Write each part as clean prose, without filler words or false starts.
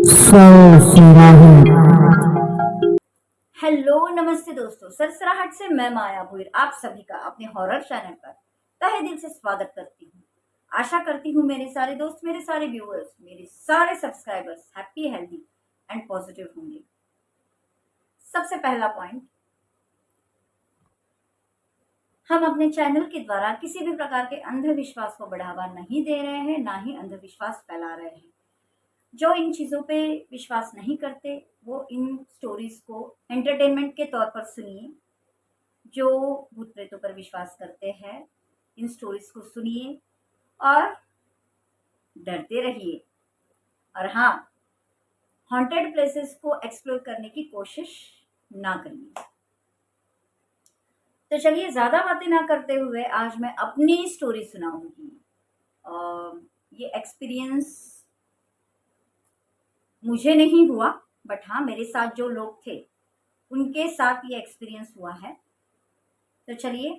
Hello नमस्ते दोस्तों, सरसराहट से मैं माया भूर आप सभी का अपने हॉरर चैनल पर तहे दिल से स्वागत करती हूँ। आशा करती हूँ मेरे सारे दोस्त, मेरे सारे व्यूअर्स, मेरे सारे subscribers happy, healthy and positive होंगे। सबसे पहला पॉइंट, हम अपने चैनल के द्वारा किसी भी प्रकार के अंधविश्वास को बढ़ावा नहीं दे रहे हैं, ना ही अंधविश्वास फैला रहे हैं। जो इन चीज़ों पे विश्वास नहीं करते वो इन स्टोरीज को एंटरटेनमेंट के तौर पर सुनिए। जो भूत प्रेतों पर विश्वास करते हैं इन स्टोरीज को सुनिए और डरते रहिए। और हाँ, हॉन्टेड प्लेसेस को एक्सप्लोर करने की कोशिश ना करिए। तो चलिए, ज्यादा बातें ना करते हुए आज मैं अपनी स्टोरी सुनाऊंगी। ये एक्सपीरियंस मुझे नहीं हुआ, बट हाँ, मेरे साथ जो लोग थे उनके साथ ये एक्सपीरियंस हुआ है। तो चलिए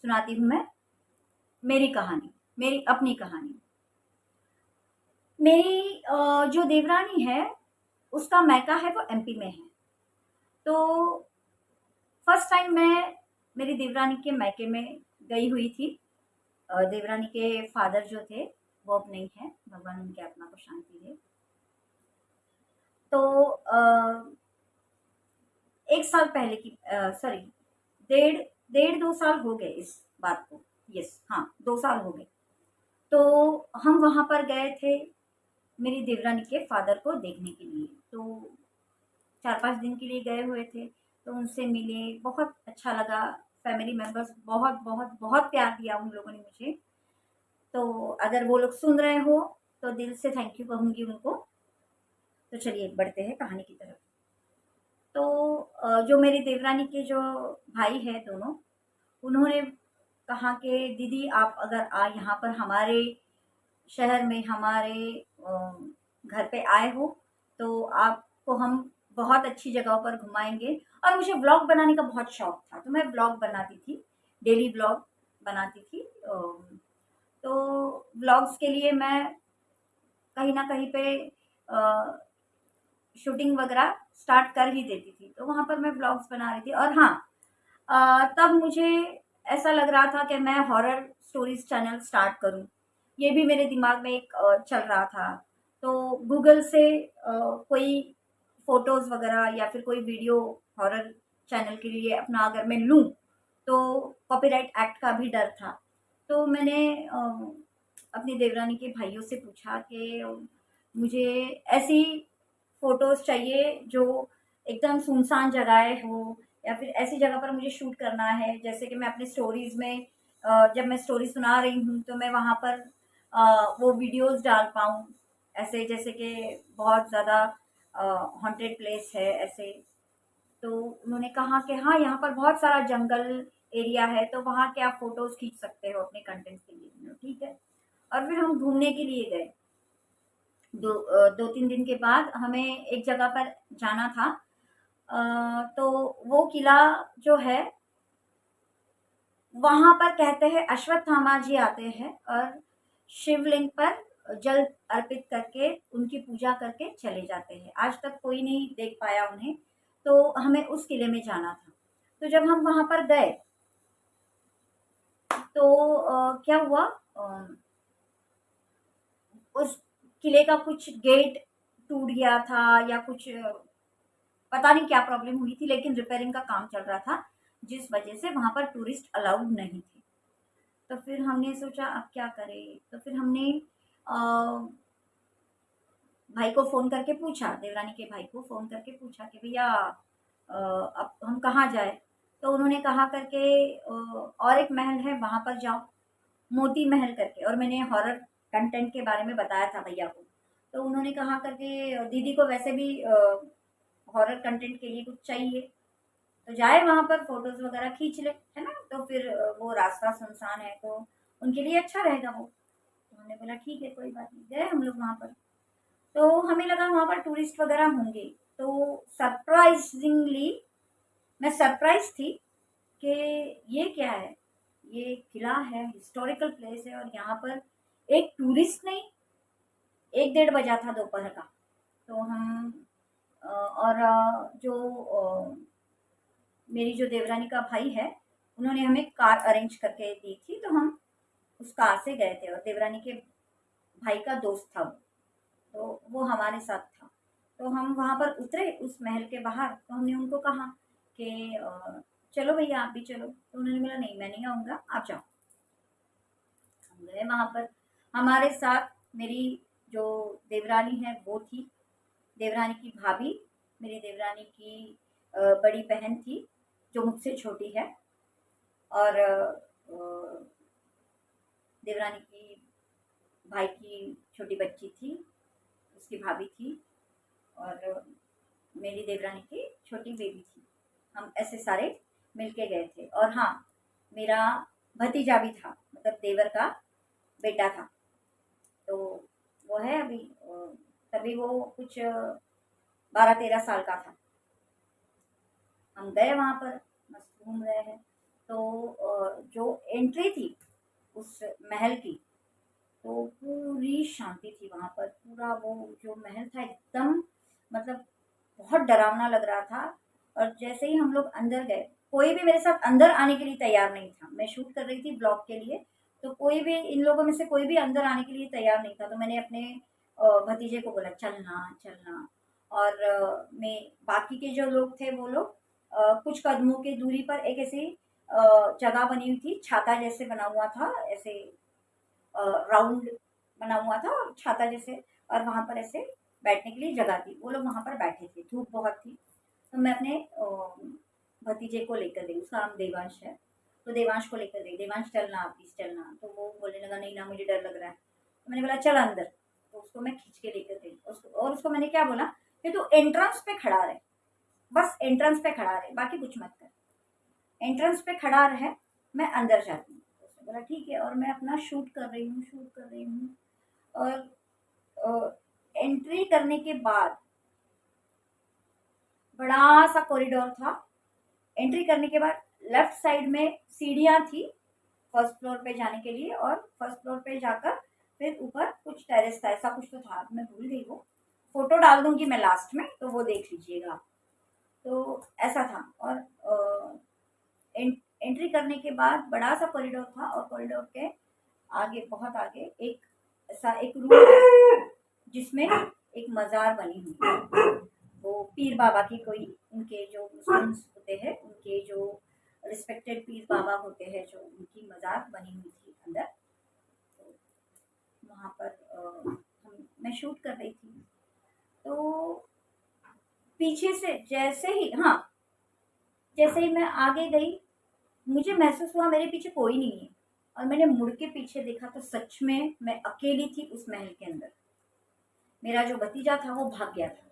सुनाती हूँ मैं मेरी कहानी, मेरी अपनी कहानी। मेरी जो देवरानी है उसका मैका है वो एमपी में है। तो फर्स्ट टाइम मैं मेरी देवरानी के मैके में गई हुई थी। देवरानी के फादर जो थे वो अब नहीं है, भगवान उनकी आत्मा को शांति दे। तो एक साल पहले की, सॉरी, डेढ़ डेढ़ 2 साल हो गए इस बात को। यस, हाँ, 2 साल हो गए। तो हम वहां पर गए थे मेरी देवरानी के फादर को देखने के लिए। तो 4-5 दिन के लिए गए हुए थे, तो उनसे मिले, बहुत अच्छा लगा। फैमिली मेंबर्स बहुत बहुत बहुत प्यार दिया उन लोगों ने मुझे। तो अगर वो लोग सुन रहे हो तो दिल से थैंक यू कहूँगी उनको। तो चलिए बढ़ते हैं कहानी की तरफ। तो जो मेरी देवरानी के जो भाई हैं दोनों, उन्होंने कहा कि दीदी आप अगर यहाँ पर हमारे शहर में हमारे घर पे आए हो तो आपको हम बहुत अच्छी जगहों पर घुमाएंगे। और मुझे व्लॉग बनाने का बहुत शौक था, तो मैं व्लॉग बनाती थी, डेली व्लॉग बनाती थी। तो व्लॉग्स के लिए मैं कहीं ना कहीं पे शूटिंग वगैरह स्टार्ट कर ही देती थी। तो वहाँ पर मैं व्लॉग्स बना रही थी। और हाँ, तब मुझे ऐसा लग रहा था कि मैं हॉरर स्टोरीज चैनल स्टार्ट करूं। ये भी मेरे दिमाग में एक चल रहा था। तो गूगल से कोई फोटोज वगैरह या फिर कोई वीडियो हॉरर चैनल के लिए अपना अगर मैं लूं तो कॉपीराइट एक्ट का भी डर था। तो मैंने अपनी देवरानी के भाइयों से पूछा कि मुझे ऐसी फोटोज चाहिए जो एकदम सुनसान जगह हो, या फिर ऐसी जगह पर मुझे शूट करना है जैसे कि मैं अपने स्टोरीज में जब मैं स्टोरी सुना रही हूँ तो मैं वहाँ पर वो वीडियोस डाल पाऊँ, ऐसे जैसे कि बहुत ज़्यादा हॉन्टेड प्लेस है ऐसे। तो उन्होंने कहा कि हाँ, यहाँ पर बहुत सारा जंगल एरिया है तो वहाँ के आप फोटोज खींच सकते हो अपने कंटेंट के लिए। ठीक है। और फिर हम घूमने के लिए गए। 2-3 दिन के बाद हमें एक जगह पर जाना था। तो वो किला जो है वहां पर कहते हैं अश्वत्थामा जी आते हैं और शिवलिंग पर जल अर्पित करके उनकी पूजा करके चले जाते हैं। आज तक कोई नहीं देख पाया उन्हें। तो हमें उस किले में जाना था। तो जब हम वहां पर गए तो क्या हुआ, उस किले का कुछ गेट टूट गया था या कुछ पता नहीं क्या प्रॉब्लम हुई थी, लेकिन रिपेयरिंग का काम चल रहा था जिस वजह से वहां पर टूरिस्ट अलाउड नहीं थे। तो फिर हमने सोचा अब क्या करें। तो फिर हमने भाई को फोन करके पूछा, देवरानी के भाई को फोन करके पूछा कि भैया अब हम कहाँ जाए। तो उन्होंने कहा करके और एक महल है वहां पर जाओ, मोती महल करके। और मैंने हॉरर कंटेंट के बारे में बताया था भैया को। तो उन्होंने कहा करके दीदी को वैसे भी हॉरर कंटेंट के लिए कुछ चाहिए तो जाए वहां पर फोटोज वगैरह खींच ले, है ना। तो फिर वो रास्ता सुनसान है तो उनके लिए अच्छा रहेगा वो। तो हमने बोला ठीक है, कोई बात नहीं। गए हम लोग वहां पर। तो हमें लगा वहां पर टूरिस्ट वगैरह होंगे। तो सरप्राइजिंगली मैं सरप्राइज थी कि ये क्या है, ये किला है, हिस्टोरिकल प्लेस है और यहाँ पर एक टूरिस्ट नहीं। 1-1:30 बजा था दोपहर का तो हम और जो मेरी जो देवरानी का भाई है, उन्होंने हमें कार अरेंज करके दी थी, तो हम उस कार से गए थे और देवरानी के भाई का दोस्त था वो, तो वो हमारे साथ था। तो हम वहाँ पर उतरे उस महल के बाहर, तो हमने उनको कहा कि चलो भैया आप भी चलो, तो उन्होंने बोला नहीं मैं नहीं आऊँगा, आप जाओ। हम गए वहाँ पर, हमारे साथ मेरी जो देवरानी है वो थी, देवरानी की भाभी, मेरी देवरानी की बड़ी बहन थी जो मुझसे छोटी है, और देवरानी की भाई की छोटी बच्ची थी, उसकी भाभी थी, और मेरी देवरानी की छोटी बेबी थी। हम ऐसे सारे मिलके गए थे। और हाँ, मेरा भतीजा भी था, मतलब देवर का बेटा था, तो वो है अभी तभी वो कुछ 12-13 साल का था। हम गए वहाँ पर, मस्त घूम रहे हैं। तो जो एंट्री थी उस महल की, तो पूरी शांति थी वहाँ पर। पूरा वो जो महल था एकदम, मतलब बहुत डरावना लग रहा था। और जैसे ही हम लोग अंदर गए, कोई भी मेरे साथ अंदर आने के लिए तैयार नहीं था। मैं शूट कर रही थी ब्लॉग के लिए, तो कोई भी इन लोगों में से कोई भी अंदर आने के लिए तैयार नहीं था। तो मैंने अपने भतीजे को बोला चलना चलना, और मैं बाकी के जो लोग थे वो लोग कुछ कदमों की दूरी पर एक ऐसी जगह बनी हुई थी, छाता जैसे बना हुआ था, ऐसे राउंड बना हुआ था और छाता जैसे, और वहाँ पर ऐसे बैठने के लिए जगह थी। वो लोग वहाँ पर बैठे थे, धूप बहुत थी। तो मैं अपने भतीजे को लेकर गई, उसका नाम देवांश है, तो देवांश को लेकर गई, देवांश चलना आप प्लीज चलना। तो वो बोलने लगा नहीं ना मुझे डर लग रहा है। तो मैंने बोला चल अंदर, तो उसको मैं खींच के लेकर गई। और उसको मैंने क्या बोला कि तू एंट्रेंस पे खड़ा रहे, बस एंट्रेंस पे खड़ा रहे, बाकी कुछ मत कर, एंट्रेंस पे खड़ा रहे, मैं अंदर जाती हूँ। तो उसने बोला ठीक है, और मैं अपना शूट कर रही हूँ, शूट कर रही हूँ। और एंट्री करने के बाद बड़ा सा कॉरिडोर था। एंट्री करने के बाद लेफ्ट साइड में सीढ़ियाँ थी फर्स्ट फ्लोर पे जाने के लिए, और फर्स्ट फ्लोर पे जाकर फिर ऊपर कुछ टेरेस था, ऐसा कुछ तो था, मैं भूल गई। वो फोटो डाल दूंगी मैं लास्ट में, तो वो देख लीजिएगा आप। तो ऐसा था। और एंट्री करने के बाद बड़ा सा कॉरिडोर था, और कॉरिडोर के आगे, बहुत आगे, एक ऐसा एक रूम है जिसमें एक मजार बनी हुई है। वो पीर बाबा की कोई, उनके जो मुस्लिम्स होते हैं उनके जो रिस्पेक्टेड पीर बाबा होते हैं, जो उनकी मजार बनी हुई थी अंदर। तो वहाँ पर मैं शूट कर रही थी। तो पीछे से जैसे ही, हाँ, जैसे ही मैं आगे गई, मुझे महसूस हुआ मेरे पीछे कोई नहीं है, और मैंने मुड़ के पीछे देखा तो सच में मैं अकेली थी उस महल के अंदर। मेरा जो भतीजा था वो भाग गया था।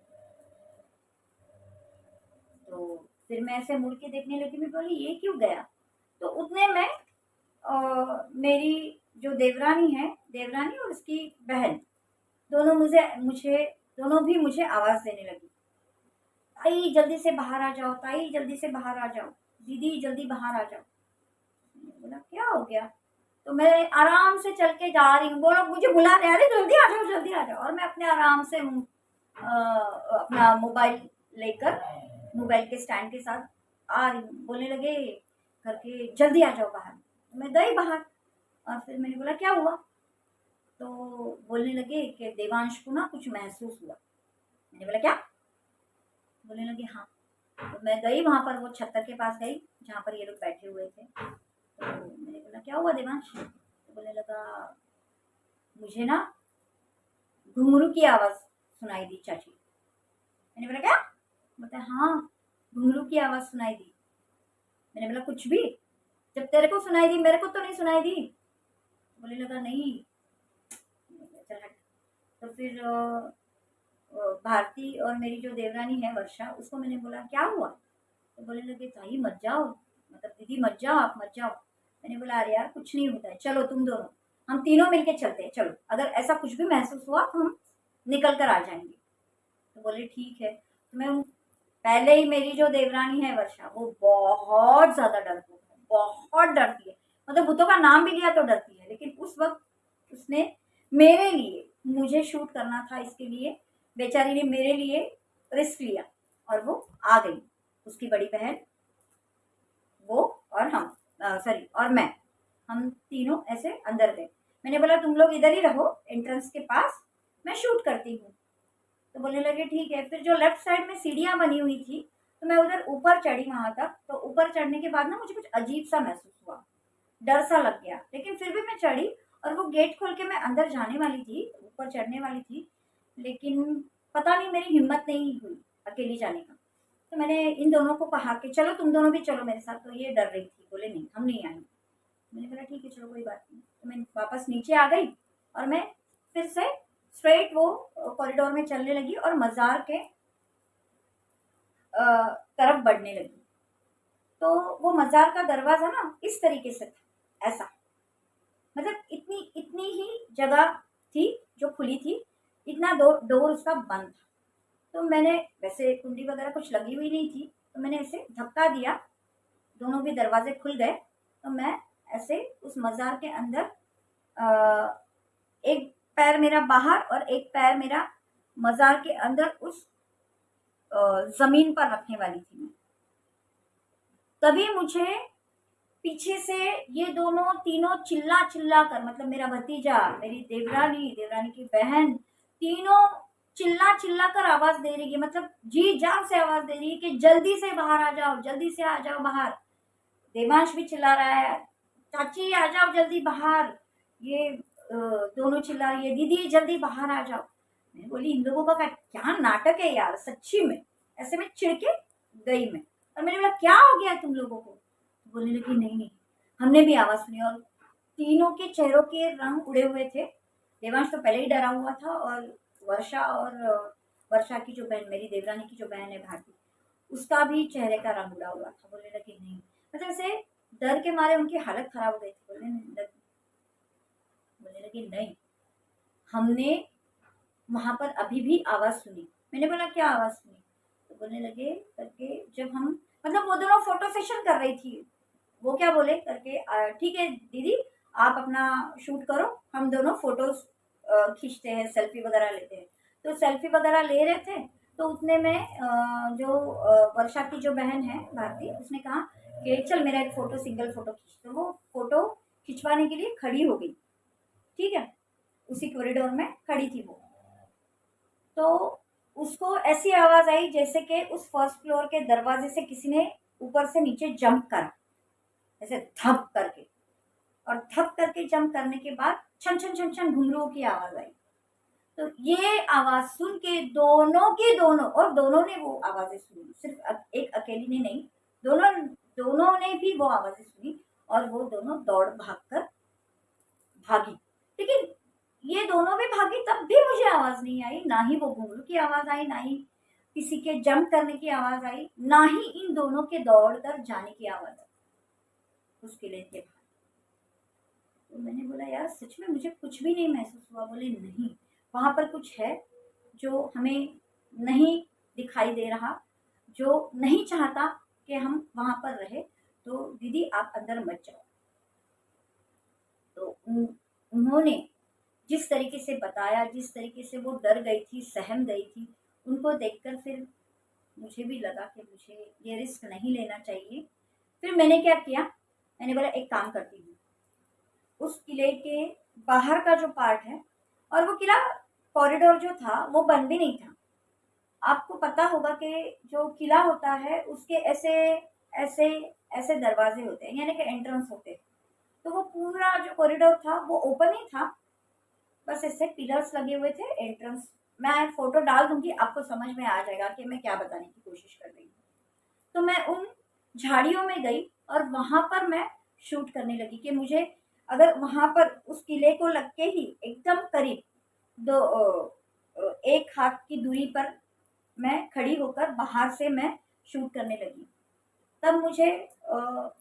तो फिर मैं ऐसे मुड़ के देखने लगी, मैं बोली ये क्यों गया। तो उतने में मेरी जो देवरानी है, देवरानी और उसकी बहन, दोनों मुझे मुझे दोनों भी मुझे आवाज़ देने लगी, ताई जल्दी से बाहर आ जाओ, ताई जल्दी से बाहर आ जाओ, दीदी जल्दी बाहर आ जाओ। मैंने बोला क्या हो गया। तो मैं आराम से चल के जा रही हूँ, वो लोग मुझे बुला रहे, अरे जल्दी आ जाओ जल्दी आ जाओ, और मैं अपने आराम से अपना मोबाइल लेकर, मोबाइल के स्टैंड के साथ आ रही हूँ। बोलने लगे करके जल्दी आ जाओ बाहर। तो मैं गई बाहर, और फिर मैंने बोला क्या हुआ। तो बोलने लगे कि देवांश को ना कुछ महसूस हुआ। मैंने बोला क्या। बोलने लगे हाँ। तो मैं गई वहाँ पर, वो छत्तर के पास गई जहाँ पर ये लोग बैठे हुए थे। तो मैंने बोला क्या हुआ देवांश। तो बोलने लगा मुझे ना घुंघरू की आवाज़ सुनाई दी चाची। मैंने बोला क्या। बोलता हाँ, घुंघरू की आवाज़ सुनाई दी। मैंने बोला कुछ भी, जब तेरे को सुनाई दी मेरे को तो नहीं सुनाई दी। बोलने लगा नहीं। चल हट। तो फिर भारती और मेरी जो देवरानी है वर्षा, उसको मैंने बोला क्या हुआ। तो बोलने लगे ताई मत जाओ, मतलब दीदी मत जाओ, आप मत जाओ। मैंने बोला अरे यार कुछ नहीं होता है, चलो तुम दोनों, हम तीनों मिलके चलते हैं, चलो अगर ऐसा कुछ भी महसूस हुआ तो हम निकल कर आ जाएंगे। तो बोले ठीक है। तो मैं पहले ही, मेरी जो देवरानी है वर्षा, वो बहुत ज़्यादा डरपोक है, बहुत डरती है, मतलब भूतों का नाम भी लिया तो डरती है। लेकिन उस वक्त उसने मेरे लिए, मुझे शूट करना था इसके लिए, बेचारी ने मेरे लिए रिस्क लिया और वो आ गई, उसकी बड़ी बहन, वो और हम, सॉरी, और मैं, हम तीनों ऐसे अंदर गए। मैंने बोला तुम लोग इधर ही रहो एंट्रेंस के पास, मैं शूट करती हूँ। तो बोलने लगे ठीक है। फिर जो लेफ्ट साइड में सीढ़ियाँ बनी हुई थी, तो मैं उधर ऊपर चढ़ी वहां तक। तो ऊपर चढ़ने के बाद ना मुझे कुछ अजीब सा महसूस हुआ, डर सा लग गया, लेकिन फिर भी मैं चढ़ी। और वो गेट खोल के मैं अंदर जाने वाली थी, ऊपर चढ़ने वाली थी, लेकिन पता नहीं मेरी हिम्मत नहीं हुई अकेली जाने का। तो मैंने इन दोनों को कहा कि चलो तुम दोनों भी चलो मेरे साथ। तो ये डर रही थी, बोले नहीं हम नहीं आएंगे। मैंने बोला ठीक है चलो कोई बात नहीं। तो मैं वापस नीचे आ गई और मैं फिर से स्ट्रेट वो कॉरिडोर में चलने लगी और मज़ार के तरफ बढ़ने लगी। तो वो मज़ार का दरवाज़ा ना इस तरीके से था, ऐसा, मतलब इतनी इतनी ही जगह थी जो खुली थी, इतना डोर उसका बंद था। तो मैंने, वैसे कुंडी वगैरह कुछ लगी हुई नहीं थी, तो मैंने ऐसे धक्का दिया, दोनों भी दरवाजे खुल गए। तो मैं ऐसे उस मज़ार के अंदर, एक पैर मेरा बाहर और एक पैर मेरा मज़ार के अंदर उस ज़मीन पर रखने वाली थी मैं। तभी मुझे पीछे से ये दोनों तीनों चिल्ला चिल्ला कर, मतलब मेरा भतीजा, मेरी देवरानी, देवरानी की बहन, तीनों चिल्ला चिल्ला कर आवाज दे रही है, मतलब जी जान से आवाज दे रही है कि जल्दी से बाहर आ जाओ, जल्दी से आ जाओ बाहर। देवांश भी चिल्ला रहा है, चाची आ जाओ जल्दी बाहर। ये दोनों चिल्ला रही है, दीदी जल्दी बाहर आ जाओ। मैं बोली इन लोगों का क्या नाटक है यार, सच्ची में। ऐसे में चिढ़ के गई मैं। और मैंने बोला क्या हो गया तुम लोगों को? बोलने लगी नहीं नहीं, हमने भी आवाज सुनी। और तीनों के चेहरों के रंग उड़े हुए थे। देवांश तो पहले ही डरा हुआ था, और वर्षा, और वर्षा की जो बहन, मेरी देवरानी की जो बहन है भारती, उसका भी चेहरे का रंग उड़ा हुआ था। बोलने लगी नहीं, मतलब ऐसे डर के मारे उनकी हालत खराब हो गई थी। बोलने लगी नहीं, हमने वहां पर अभी भी आवाज सुनी। मैंने बोला क्या आवाज सुनी? तो बोलने लगे करके, जब हम, मतलब वो दोनों फोटो सेशन कर रही थी, वो क्या बोले करके, ठीक है दीदी आप अपना शूट करो, हम दोनों फोटोज खींचते हैं, सेल्फी वगैरह लेते हैं। तो सेल्फी वगैरह ले रहे थे। तो उतने में जो वर्षा की जो बहन है भारती, उसने कहा कि चल मेरा एक फोटो, सिंगल फोटो खींच। तो वो फोटो खिंचवाने के लिए खड़ी हो गई, ठीक है, उसी कॉरिडोर में खड़ी थी वो। तो उसको ऐसी आवाज आई जैसे कि उस फर्स्ट फ्लोर के दरवाजे से किसी ने ऊपर से नीचे जंप करा, ऐसे धप करके। और धप करके जंप करने के बाद छन छन छन छन घुंघरुओं की आवाज आई। तो ये आवाज सुन के दोनों के दोनों, और दोनों ने वो आवाजें सुनी, सिर्फ एक अकेली ने नहीं, दोनों दोनों ने भी वो आवाजें सुनी। और वो दोनों दौड़ भाग कर भागी। लेकिन ये दोनों भी भागी, तब भी मुझे आवाज नहीं आई, ना ही वो घुंघरू की आवाज आई, ना ही किसी के जंप करने की आवाज आई, ना ही इन दोनों के दौड़ कर जाने की आवाज आई उस किले के बाहर। तो मैंने बोला यार सच में मुझे कुछ भी नहीं महसूस हुआ। बोले नहीं, वहां पर कुछ है जो हमें नहीं दिखाई दे रहा, जो नहीं चाहता कि हम वहां पर रहे। तो दीदी आप अंदर मत जाओ। तो उन्होंने जिस तरीके से बताया, जिस तरीके से वो डर गई थी, सहम गई थी, उनको देखकर फिर मुझे भी लगा कि मुझे ये रिस्क नहीं लेना चाहिए। फिर मैंने क्या किया, मैंने बोला एक काम करती हूँ, उस किले के बाहर का जो पार्ट है, और वो किला कॉरिडोर जो था वो बंद भी नहीं था। आपको पता होगा कि जो किला होता है उसके ऐसे ऐसे ऐसे दरवाजे होते हैं, यानी कि एंट्रेंस होते हैं। तो वो पूरा जो कॉरिडोर था वो ओपन ही था, बस ऐसे पिलर्स लगे हुए थे एंट्रेंस। मैं फोटो डाल दूंगी, आपको समझ में आ जाएगा कि मैं क्या बताने की कोशिश कर रही हूँ। तो मैं उन झाड़ियों में गई और वहां पर मैं शूट करने लगी कि मुझे, अगर वहां पर उस किले को लग के ही एकदम करीब दो एक हाथ की दूरी पर मैं खड़ी होकर बाहर से मैं शूट करने लगी। तब मुझे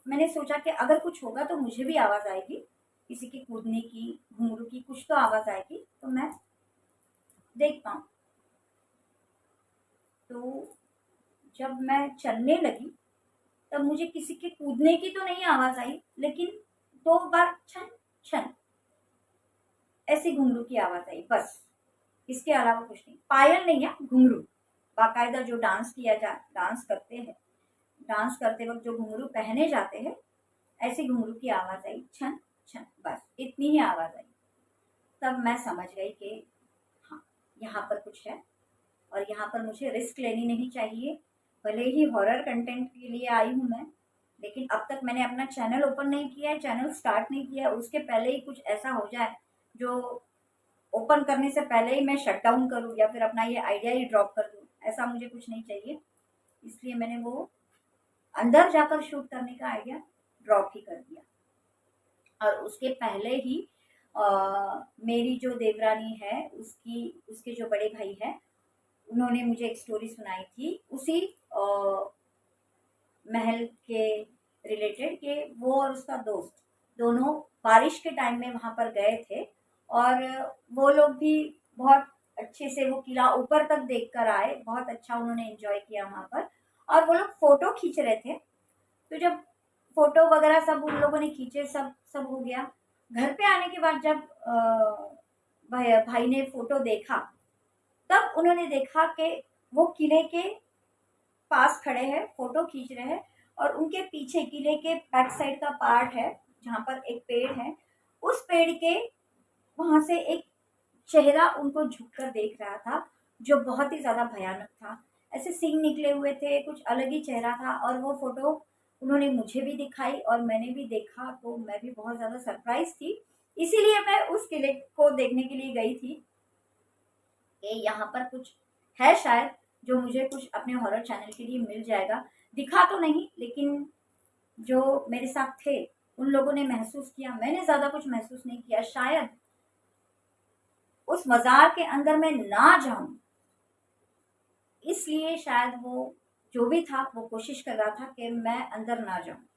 मैंने सोचा कि अगर कुछ होगा तो मुझे भी आवाज़ आएगी, किसी के कूदने की, घुंघरू की, कुछ तो आवाज़ आएगी, तो मैं देख पाऊँ। तो जब मैं चलने लगी तब मुझे किसी के कूदने की तो नहीं आवाज़ आई, लेकिन 2 बार छन छन ऐसी घुंघरू की आवाज़ आई बस। इसके अलावा कुछ नहीं। पायल नहीं है, घुंघरू, बाकायदा जो डांस करते हैं, डांस करते वक्त जो घुंघरू पहने जाते हैं, ऐसी घुंघरू की आवाज़ आई, छन छन, बस इतनी ही आवाज़ आई। तब मैं समझ गई कि हाँ, यहाँ पर कुछ है और यहाँ पर मुझे रिस्क लेनी नहीं चाहिए। भले ही हॉरर कंटेंट के लिए आई हूँ मैं, लेकिन अब तक मैंने अपना चैनल ओपन नहीं किया है, चैनल स्टार्ट नहीं किया है। उसके पहले ही कुछ ऐसा हो जाए जो ओपन करने से पहले ही मैं शट डाउन करूँ या फिर अपना ये आइडिया ही ड्रॉप कर दूँ, ऐसा मुझे कुछ नहीं चाहिए। इसलिए मैंने वो अंदर जाकर शूट करने का आइडिया ड्रॉप ही कर दिया। और उसके पहले ही मेरी जो देवरानी है, उसके जो बड़े भाई हैं, उन्होंने मुझे एक स्टोरी सुनाई थी उसी महल के रिलेटेड, कि वो और उसका दोस्त दोनों बारिश के टाइम में वहाँ पर गए थे और वो लोग भी बहुत अच्छे से वो किला ऊपर तक देख कर आए, बहुत अच्छा उन्होंने एंजॉय किया वहाँ पर। और वो लोग फ़ोटो खींच रहे थे, तो जब फ़ोटो वगैरह सब उन लोगों ने खींचे, सब सब हो गया। घर पे आने के बाद जब भाई ने फ़ोटो देखा, तब उन्होंने देखा कि वो किले के पास खड़े हैं, फ़ोटो खींच रहे हैं और उनके पीछे किले के बैक साइड का पार्ट है, जहाँ पर एक पेड़ है, उस पेड़ के वहाँ से एक चेहरा उनको झुककर देख रहा था, जो बहुत ही ज़्यादा भयानक था। ऐसे सींग निकले हुए थे, कुछ अलग ही चेहरा था। और वो फ़ोटो उन्होंने मुझे भी दिखाई और मैंने भी देखा, तो मैं भी बहुत ज़्यादा सरप्राइज़ थी। इसीलिए मैं उस किले को देखने के लिए गई थी कि यहाँ पर कुछ है शायद, जो मुझे कुछ अपने हॉरर चैनल के लिए मिल जाएगा। दिखा तो नहीं, लेकिन जो मेरे साथ थे उन लोगों ने महसूस किया, मैंने ज़्यादा कुछ महसूस नहीं किया। शायद उस मज़ार के अंदर मैं ना जाऊँ, इसलिए शायद वो जो भी था वो कोशिश कर रहा था कि मैं अंदर ना जाऊँ,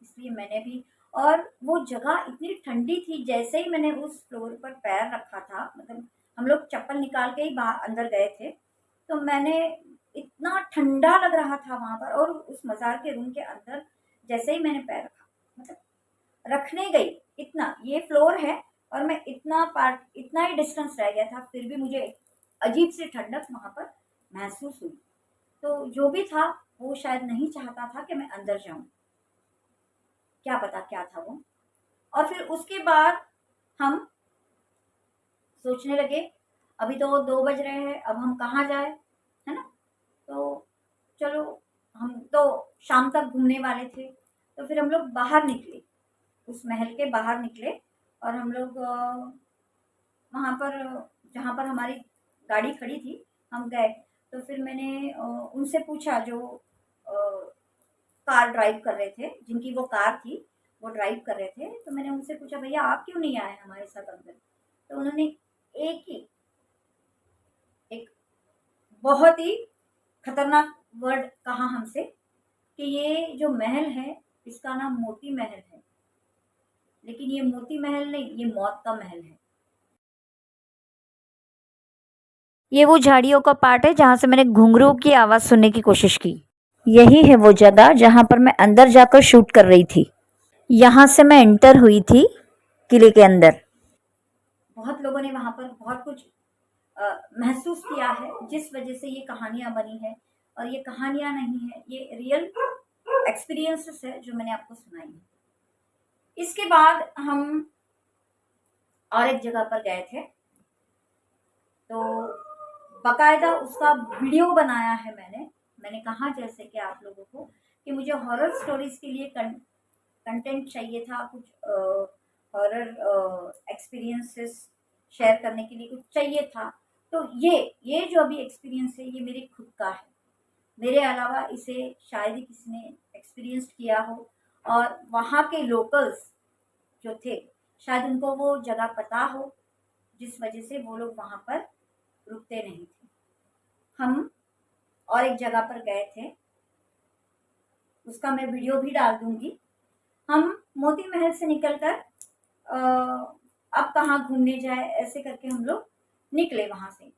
इसलिए मैंने भी। और वो जगह इतनी ठंडी थी, जैसे ही मैंने उस फ्लोर पर पैर रखा था, मतलब हम लोग चप्पल निकाल के ही बाहर अंदर गए थे, तो मैंने, इतना ठंडा लग रहा था वहाँ पर। और उस मज़ार के रूम के अंदर जैसे ही मैंने पैर रखा, मतलब रखने गई, इतना ये फ्लोर है और मैं इतना ही डिस्टेंस रह गया था, फिर भी मुझे अजीब सी ठंडक वहाँ पर महसूस हुई। तो जो भी था वो शायद नहीं चाहता था कि मैं अंदर जाऊँ, क्या पता क्या था वो। और फिर उसके बाद हम सोचने लगे, अभी तो 2 बज रहे हैं, अब हम कहाँ जाए, है ना? तो चलो, हम तो शाम तक घूमने वाले थे, तो फिर हम लोग बाहर निकले, उस महल के बाहर निकले और हम लोग वहाँ पर जहाँ पर हमारी गाड़ी खड़ी थी, हम गए। तो फिर मैंने उनसे पूछा, जो कार ड्राइव कर रहे थे, जिनकी वो कार थी, वो ड्राइव कर रहे थे, तो मैंने उनसे पूछा, भैया आप क्यों नहीं आए हमारे साथ अंदर? तो उन्होंने एक बहुत ही खतरनाक वर्ड कहा हमसे, कि ये जो महल है इसका नाम मोती महल है, लेकिन ये मोती महल नहीं, ये मौत का महल है। ये वो झाड़ियों का पार्ट है जहाँ से मैंने घुंघरू की आवाज सुनने की कोशिश की। यही है वो जगह जहाँ पर मैं अंदर जाकर शूट कर रही थी। यहाँ से मैं एंटर हुई थी किले के अंदर। बहुत लोगों ने वहाँ पर बहुत कुछ महसूस किया है, जिस वजह से ये कहानियाँ बनी है। और ये कहानियाँ नहीं है, ये रियल एक्सपीरियंसेस है जो मैंने आपको सुनाई है। इसके बाद हम और एक जगह पर गए थे, तो बाकायदा उसका वीडियो बनाया है मैंने कहा जैसे कि आप लोगों को, कि मुझे हॉरर स्टोरीज के लिए कंटेंट चाहिए था, कुछ हॉरर एक्सपीरियंसेस शेयर करने के लिए कुछ चाहिए था। तो ये जो अभी एक्सपीरियंस है, ये मेरे खुद का है, मेरे अलावा इसे शायद ही किसी ने एक्सपीरियंस किया हो। और वहाँ के लोकल्स जो थे, शायद उनको वो जगह पता हो, जिस वजह से वो लोग वहाँ पर रुकते नहीं थे। हम और एक जगह पर गए थे, उसका मैं वीडियो भी डाल दूंगी। हम मोती महल से निकलकर अब कहाँ घूमने जाए, ऐसे करके हम लोग निकले वहाँ से।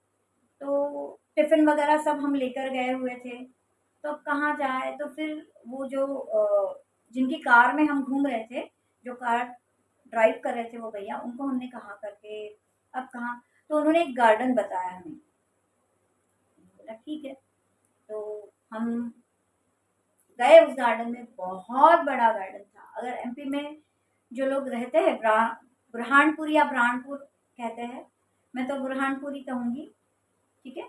तो टिफ़िन वगैरह सब हम लेकर गए हुए थे, तो अब कहाँ जाए। तो फिर वो जो जिनकी कार में हम घूम रहे थे, जो कार ड्राइव कर रहे थे वो भैया, उनको हमने कहा करके अब कहाँ। तो उन्होंने एक गार्डन बताया हमें। बोला ठीक है, तो हम गए उस गार्डन में। बहुत बड़ा गार्डन था। अगर एमपी में जो लोग रहते हैं बुरहानपुर या ब्राह्मणपुर कहते हैं, मैं तो बुरहानपुर ही कहूँगी, ठीक है,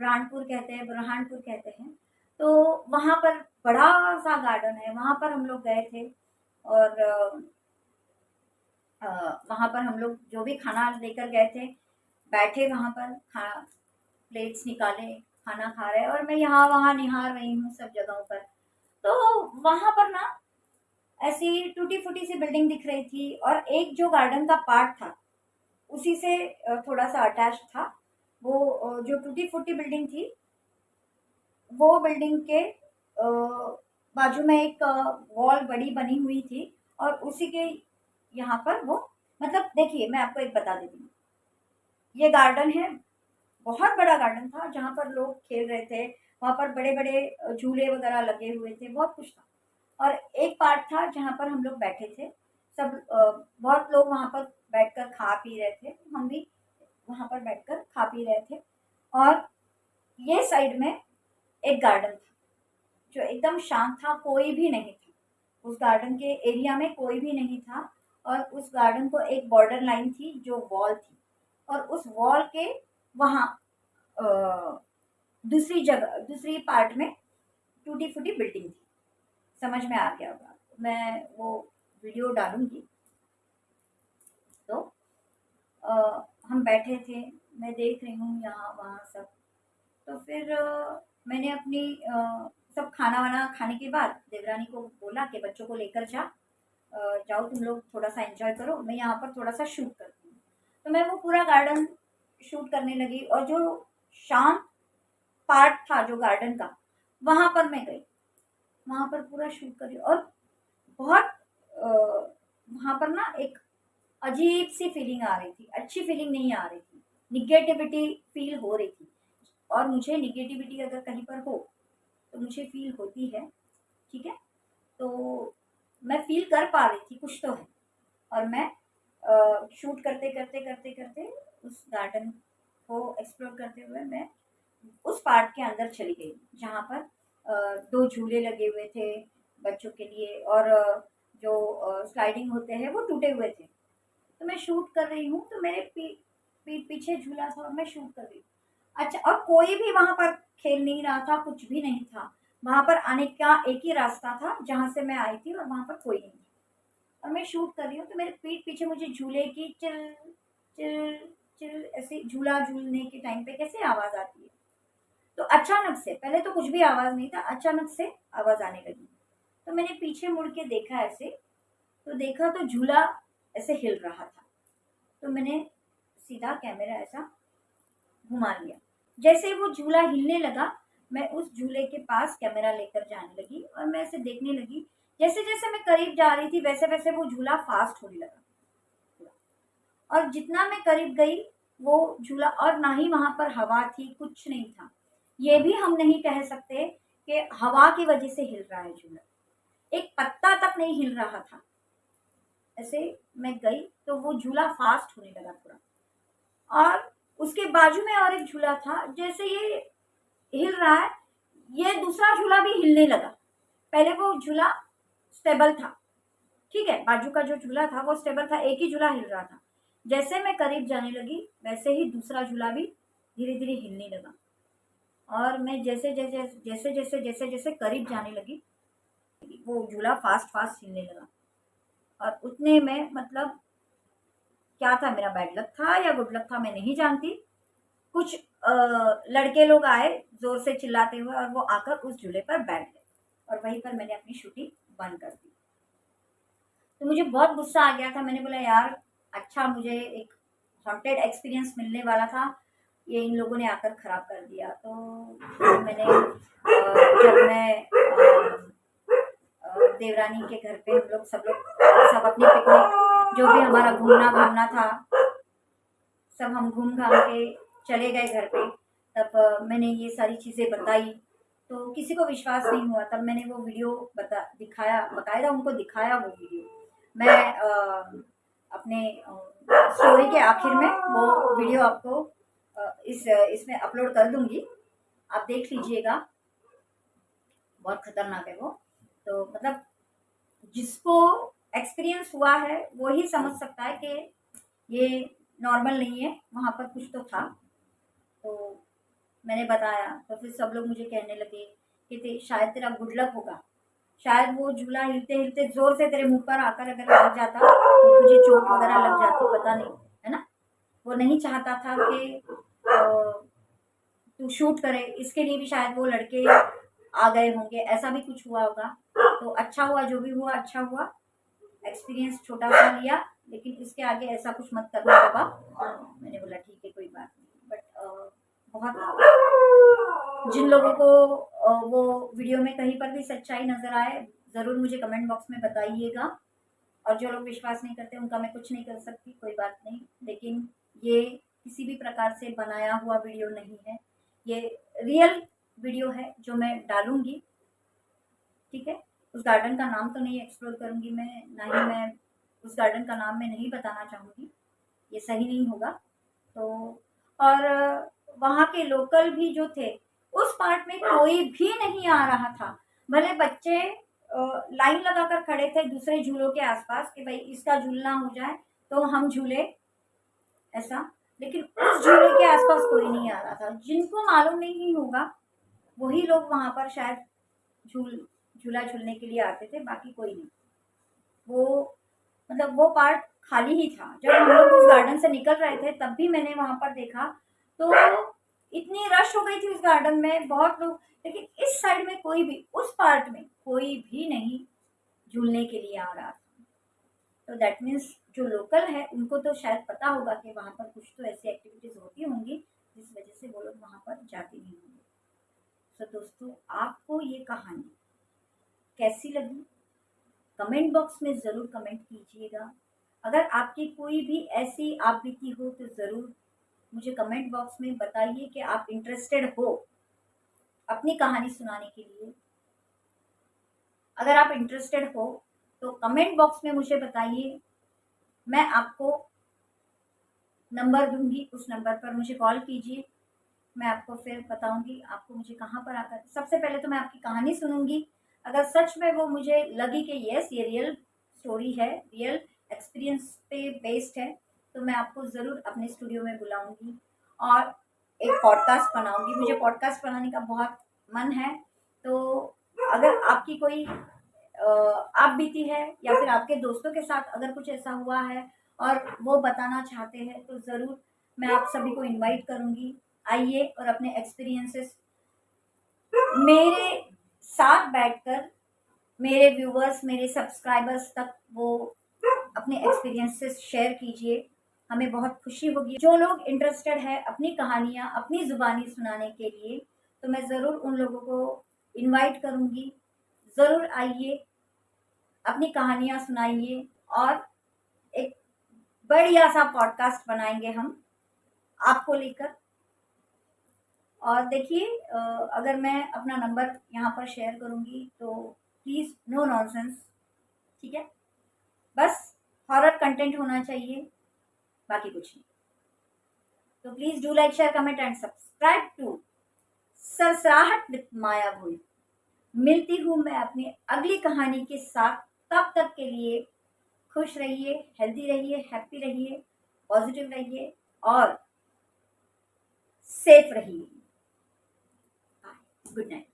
ब्राह्मणपुर कहते हैं, बुरहानपुर कहते हैं। तो वहाँ पर बड़ा सा गार्डन है, वहाँ पर हम लोग गए थे। और वहाँ पर हम लोग जो भी खाना लेकर गए थे, बैठे वहाँ पर, खाना प्लेट्स निकाले, खाना खा रहे, और मैं यहाँ वहाँ निहार रही हूँ सब जगहों पर। तो वहाँ पर ना ऐसी टूटी फूटी सी बिल्डिंग दिख रही थी, और एक जो गार्डन का पार्ट था उसी से थोड़ा सा अटैच था। वो जो टूटी फूटी बिल्डिंग थी, वो बिल्डिंग के बाजू में एक वॉल बड़ी बनी हुई थी, और उसी के यहाँ पर वो, मतलब देखिए मैं आपको एक बता देती हूँ। ये गार्डन है, बहुत बड़ा गार्डन था जहाँ पर लोग खेल रहे थे। वहाँ पर बड़े बड़े झूले वगैरह लगे हुए थे, बहुत कुछ था। और एक पार्ट था जहाँ पर हम लोग बैठे थे, सब बहुत लोग वहाँ पर बैठकर खा पी रहे थे, हम भी वहाँ पर बैठकर खा पी रहे थे। और ये साइड में एक गार्डन था जो एकदम शांत था, कोई भी नहीं था उस गार्डन के एरिया में, कोई भी नहीं था। और उस गार्डन को एक बॉर्डर लाइन थी जो वॉल थी, और उस वॉल के वहाँ दूसरी जगह, दूसरी पार्ट में टूटी फूटी बिल्डिंग थी। समझ में आ गया होगा, मैं वो वीडियो डालूंगी। तो हम बैठे थे, मैं देख रही हूँ यहाँ वहाँ सब। तो फिर मैंने अपनी सब खाना वाना खाने के बाद देवरानी को बोला कि बच्चों को लेकर जाओ तुम लोग, थोड़ा सा एंजॉय करो, मैं यहाँ पर थोड़ा सा शूट करती हूँ। तो मैं वो पूरा गार्डन शूट करने लगी, और जो शांत पार्ट था जो गार्डन का, वहाँ पर मैं गई, वहाँ पर पूरा शूट करी। और बहुत वहाँ पर ना एक अजीब सी फीलिंग आ रही थी, अच्छी फीलिंग नहीं आ रही थी, निगेटिविटी फील हो रही थी। और मुझे निगेटिविटी अगर कहीं पर हो तो मुझे फील होती है, ठीक है। तो मैं फील कर पा रही थी कुछ तो है। और मैं शूट करते करते करते करते उस गार्डन को एक्सप्लोर करते हुए मैं उस पार्ट के अंदर चली गई जहाँ पर दो झूले लगे हुए थे बच्चों के लिए, और जो स्लाइडिंग होते हैं वो टूटे हुए थे। तो मैं शूट कर रही हूँ, तो मेरे पीठ पीछे झूला था और मैं शूट कर रही हूँ। अच्छा, और कोई भी वहाँ पर खेल नहीं रहा था, कुछ भी नहीं था। वहाँ पर आने का एक ही रास्ता था जहाँ से मैं आई थी, और वहाँ पर कोई नहीं था। और मैं शूट कर रही हूँ, तो मेरे पीठ पीछे मुझे झूले की चिल चिल चिल ऐसे झूला झूलने के टाइम पे कैसे आवाज़ आती है। तो अचानक से, पहले तो कुछ भी आवाज़ नहीं था, अचानक से आवाज़ आने लगी। तो मैंने पीछे मुड़ के देखा ऐसे, तो देखा तो झूला ऐसे हिल रहा था। तो मैंने सीधा कैमरा ऐसा घुमा लिया। जैसे ही वो झूला हिलने लगा, मैं उस झूले के पास कैमरा लेकर जाने लगी, और मैं ऐसे देखने लगी। जैसे जैसे मैं करीब जा रही थी वैसे वैसे वो झूला फास्ट होने लगा, और जितना मैं करीब गई वो झूला, और ना ही वहां पर हवा थी, कुछ नहीं था। ये भी हम नहीं कह सकते कि हवा की वजह से हिल रहा है झूला, एक पत्ता तक नहीं हिल रहा था। ऐसे मैं गई तो वो झूला फास्ट होने लगा थोड़ा, और उसके बाजू में और एक झूला था। जैसे ये हिल रहा है, ये दूसरा झूला भी हिलने लगा। पहले वो झूला स्टेबल था, ठीक है, बाजू का जो झूला था वो स्टेबल था, एक ही झूला हिल रहा था। जैसे मैं करीब जाने लगी वैसे ही दूसरा झूला भी धीरे धीरे हिलने लगा। और मैं जैसे जैसे जैसे जैसे जैसे जैसे करीब जाने लगी, वो झूला फास्ट फास्ट हिलने लगा। और उतने में, मतलब क्या था, मेरा बैड लक था या गुड लक था मैं नहीं जानती, कुछ लड़के लोग आए जोर से चिल्लाते हुए, और वो आकर उस झूले पर बैठ गए, और वहीं पर मैंने अपनी शूटिंग बंद कर दी। तो मुझे बहुत गुस्सा आ गया था। मैंने बोला यार, अच्छा मुझे एक हॉन्टेड एक्सपीरियंस मिलने वाला था, ये इन लोगों ने आकर ख़राब कर दिया। तो मैंने जब मैं देवरानी के घर पे, हम लोग सब अपनी पिकनिक, जो भी हमारा घूमना घामना था, सब हम घूम घाम के चले गए घर पे। तब मैंने ये सारी चीज़ें बताई, तो किसी को विश्वास नहीं हुआ। तब मैंने वो वीडियो दिखाया, बकायदा उनको दिखाया वो वीडियो। मैं अपने स्टोरी के आखिर में वो वीडियो आपको इसमें अपलोड कर दूंगी, आप देख लीजिएगा। बहुत खतरनाक है वो। तो मतलब जिसको एक्सपीरियंस हुआ है वो ही समझ सकता है कि ये नॉर्मल नहीं है, वहाँ पर कुछ तो था। तो मैंने बताया तो फिर सब लोग मुझे कहने लगे कि शायद तेरा गुड लक होगा, शायद वो झूला हिलते हिलते जोर से तेरे मुंह पर आकर अगर लग जाता तो तुझे चोट वगैरह लग जाती, पता नहीं, है ना। वो नहीं चाहता था कि तू शूट करे, इसके लिए भी शायद वो लड़के आ गए होंगे, ऐसा भी कुछ हुआ होगा। तो अच्छा हुआ, जो भी हुआ अच्छा हुआ, एक्सपीरियंस छोटा सा लिया, लेकिन इसके आगे ऐसा कुछ मत करना बाबा। मैंने बोला ठीक है कोई बात नहीं। बट बहुत जिन लोगों को वो वीडियो में कहीं पर भी सच्चाई नजर आए, ज़रूर मुझे कमेंट बॉक्स में बताइएगा। और जो लोग विश्वास नहीं करते उनका मैं कुछ नहीं कर सकती, कोई बात नहीं। लेकिन ये किसी भी प्रकार से बनाया हुआ वीडियो नहीं है, ये रियल वीडियो है जो मैं डालूंगी, ठीक है। उस गार्डन का नाम तो नहीं एक्सप्लोर करूंगी मैं, ना ही मैं उस गार्डन का नाम मैं नहीं बताना चाहूँगी, ये सही नहीं होगा। तो और वहाँ के लोकल भी जो थे, उस पार्ट में कोई भी नहीं आ रहा था। भले बच्चे लाइन लगाकर खड़े थे दूसरे झूलों के आसपास कि भाई इसका झूलना हो जाए तो हम झूले, ऐसा। लेकिन उस झूले के आसपास कोई नहीं आ रहा था। जिनको मालूम नहीं होगा वही लोग वहाँ पर शायद झूला झूलने के लिए आते थे, बाकी कोई नहीं। वो मतलब वो पार्ट खाली ही था। जब हम लोग उस गार्डन से निकल रहे थे तब भी मैंने वहाँ पर देखा तो इतनी रश हो गई थी उस गार्डन में, बहुत लोग। लेकिन इस साइड में कोई भी, उस पार्ट में कोई भी नहीं झूलने के लिए आ रहा था। तो दैट मीन्स जो लोकल है उनको तो शायद पता होगा कि वहाँ पर कुछ तो ऐसी एक्टिविटीज़ होती होंगी जिस वजह से वो लोग वहाँ पर जाते नहीं होंगे। तो दोस्तों, आपको ये कहानी कैसी लगी कमेंट बॉक्स में ज़रूर कमेंट कीजिएगा। अगर आपकी कोई भी ऐसी आप बीती हो तो ज़रूर मुझे कमेंट बॉक्स में बताइए कि आप इंटरेस्टेड हो अपनी कहानी सुनाने के लिए। अगर आप इंटरेस्टेड हो तो कमेंट बॉक्स में मुझे बताइए, मैं आपको नंबर दूंगी, उस नंबर पर मुझे कॉल कीजिए, मैं आपको फिर बताऊंगी आपको मुझे कहाँ पर आकर। सबसे पहले तो मैं आपकी कहानी सुनूंगी, अगर सच में वो मुझे लगी कि यस ये रियल स्टोरी है, रियल एक्सपीरियंस पे बेस्ड है, तो मैं आपको ज़रूर अपने स्टूडियो में बुलाऊंगी और एक पॉडकास्ट बनाऊंगी। मुझे पॉडकास्ट बनाने का बहुत मन है। तो अगर आपकी कोई आप बीती है या फिर आपके दोस्तों के साथ अगर कुछ ऐसा हुआ है और वो बताना चाहते हैं तो ज़रूर मैं आप सभी को इनवाइट करूंगी, आइए और अपने एक्सपीरियंसेस मेरे साथ बैठकर मेरे व्यूवर्स, मेरे सब्सक्राइबर्स तक वो अपने एक्सपीरियंसेस शेयर कीजिए, हमें बहुत खुशी होगी। जो लोग इंटरेस्टेड है अपनी कहानियाँ अपनी ज़ुबानी सुनाने के लिए, तो मैं ज़रूर उन लोगों को इनवाइट करूँगी। ज़रूर आइए, अपनी कहानियाँ सुनाइए और एक बढ़िया सा पॉडकास्ट बनाएंगे हम आपको लेकर। और देखिए, अगर मैं अपना नंबर यहाँ पर शेयर करूँगी तो प्लीज़ नो नॉनसेंस, ठीक है। बस हॉरर कंटेंट होना चाहिए, बाकी कुछ नहीं। तो please do like share comment and subscribe to सरसराहट विद माया भोई। मिलती हूँ मैं अपनी अगली कहानी के साथ, तब तक के लिए खुश रहिए, हेल्दी रहिए, हैप्पी रहिए, पॉजिटिव रहिए और सेफ रहिए। Good night.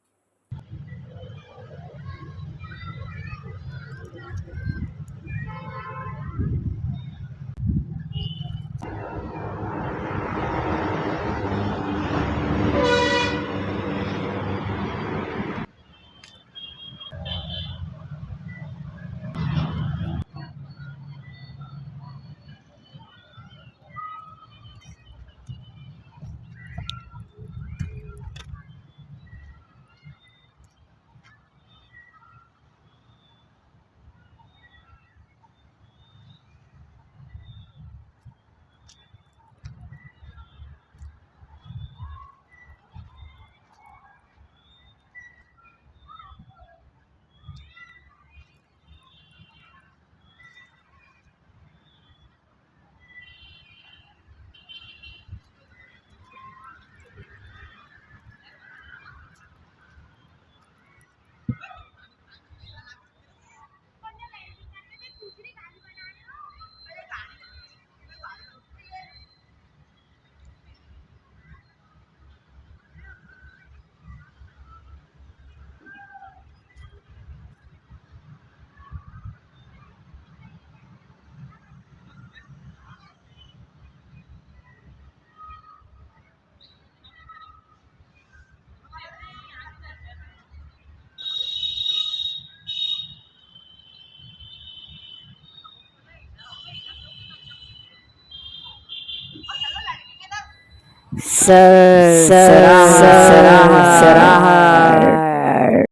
सराहा